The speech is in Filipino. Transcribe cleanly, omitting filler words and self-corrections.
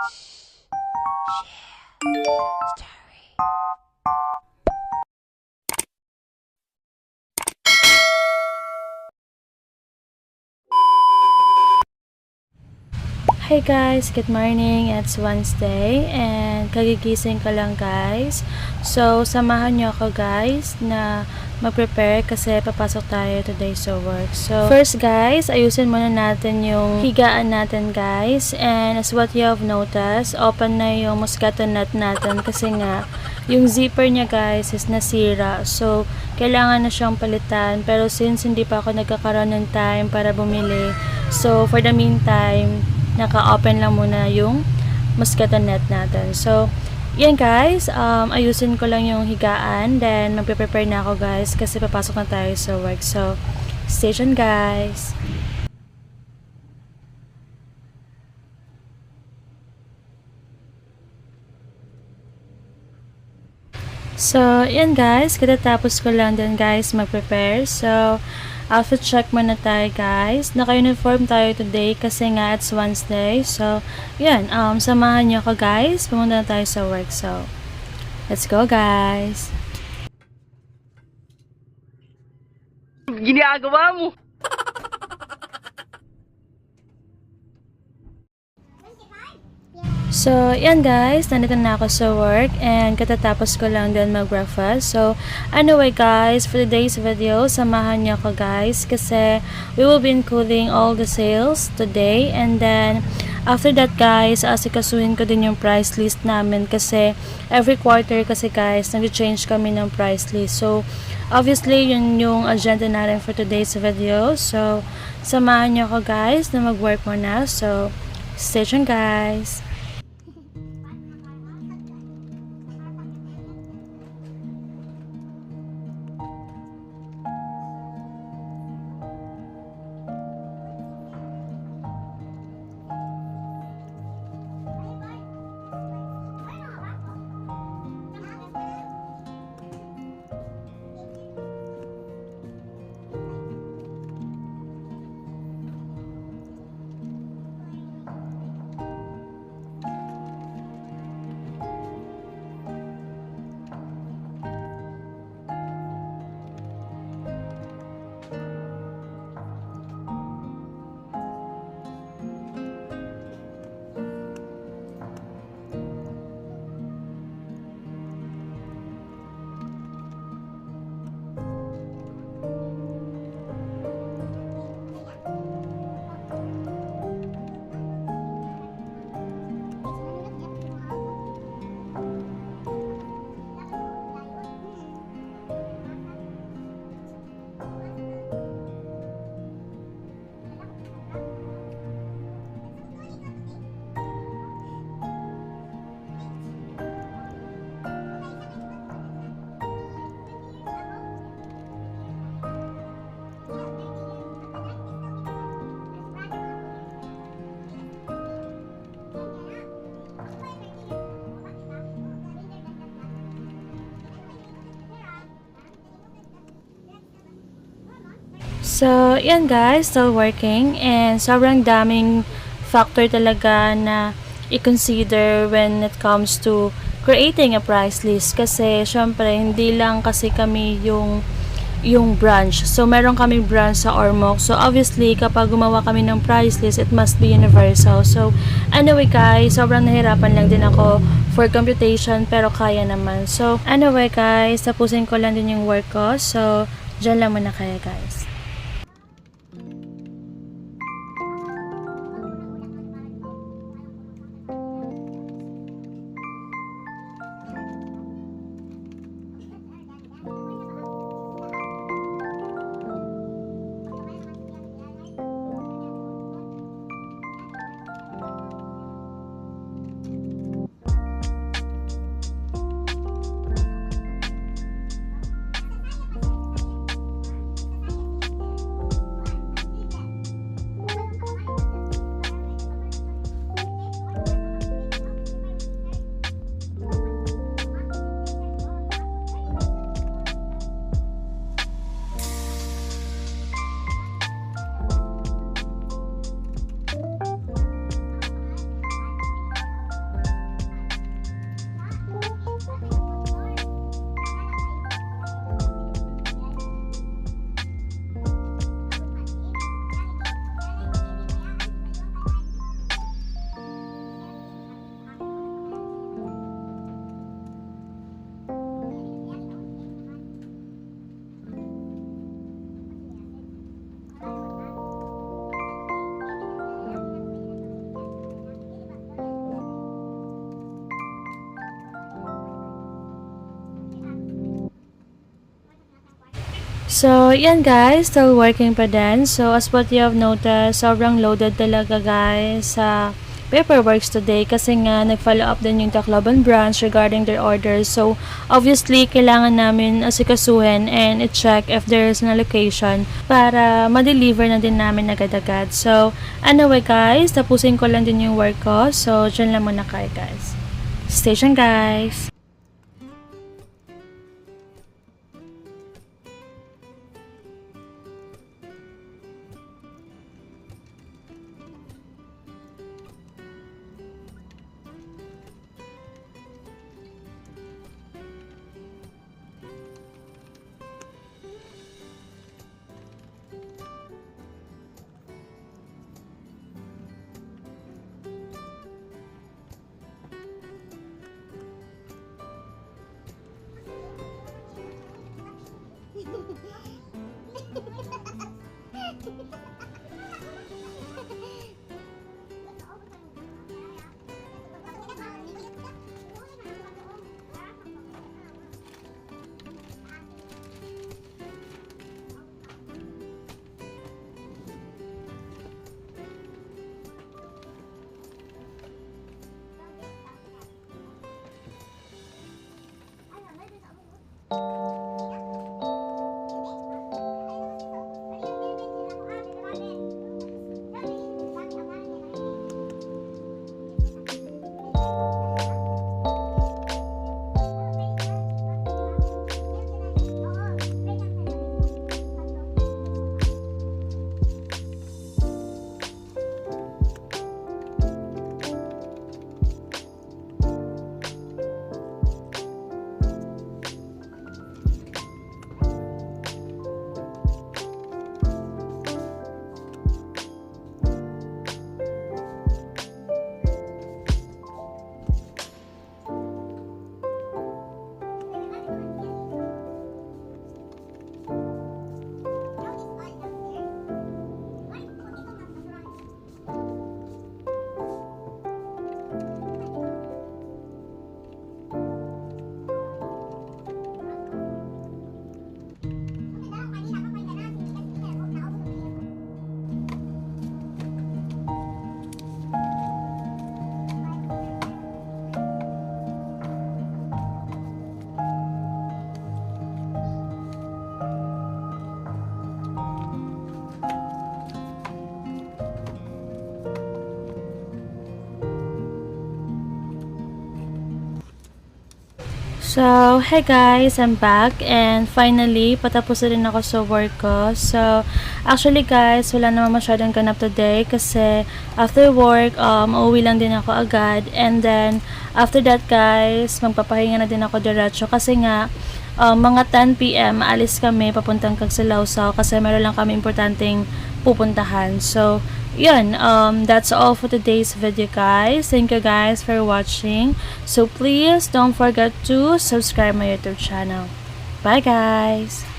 Hey guys, good morning. It's Wednesday and kagigising ko lang guys. So, samahan nyo ako guys na mag-prepare kasi papasok tayo today sa work. So, first guys, ayusin muna natin yung higaan natin guys. And as what you have noticed, open na yung mosquito net natin kasi nga yung zipper niya guys is nasira. So, kailangan na siyang palitan. Pero since hindi pa ako nagkakaroon ng time para bumili, so for the meantime, naka-open lang muna yung mosquito net natin. So, yan guys, ayusin ko lang yung higaan, then magpe-prepare na ako guys kasi papasok na tayo sa work. So, stay tuned guys. So, yan guys, katatapos ko lang din guys mag-prepare. So, outfit check muna tayo guys. Naka-uniform tayo today kasi nga it's Wednesday. So, yan, samahan nyo ako guys. Pumunta na tayo sa work. So, let's go guys. Ginagawa mo! So, yan guys, nandito na ako sa work and katatapos ko lang din mag-breakfast. So, anyway guys, for today's video, samahan niyo ako guys kasi we will be including all the sales today and then after that guys, asikasuhin ko din yung price list namin kasi every quarter kasi guys, nag-change kami ng price list. So, obviously, yun yung agenda natin for today's video. So, samahan niyo ako guys na mag-work muna. So, stay tuned guys. So, yan guys, still working and sobrang daming factor talaga na i-consider when it comes to creating a price list kasi syempre hindi lang kasi kami yung branch. So, meron kaming branch sa Ormoc. So, obviously, kapag gumawa kami ng price list, it must be universal. So, anyway guys, sobrang nahirapan lang din ako for computation pero kaya naman. So, anyway guys, tapusin ko lang din yung work ko. So, dyan lang muna kaya guys. So, yan guys, still working pa din. So, as what you have noticed, sobrang loaded talaga guys sa paperworks today kasi nga nag-follow up din yung Tacloban branch regarding their orders. So, obviously, kailangan namin asikasuhin and i-check if there is an allocation para ma-deliver na din namin agad-agad. So, anyway guys, tapusin ko lang din yung work ko. So, dyan lang muna kayo guys. Station guys! So, hey guys, I'm back and finally, patapos na rin ako sa work ko. So, actually guys, wala naman masyadong ganap today kasi after work, uuwi lang din ako agad. And then, after that guys, magpapahinga na din ako diretso kasi nga, mga 10 PM, alis kami papuntang Cagsilausaw kasi meron lang kami importanteng pupuntahan. So, yun, that's all for today's video guys. Thank you guys for watching. So please don't forget to subscribe my YouTube channel. Bye guys!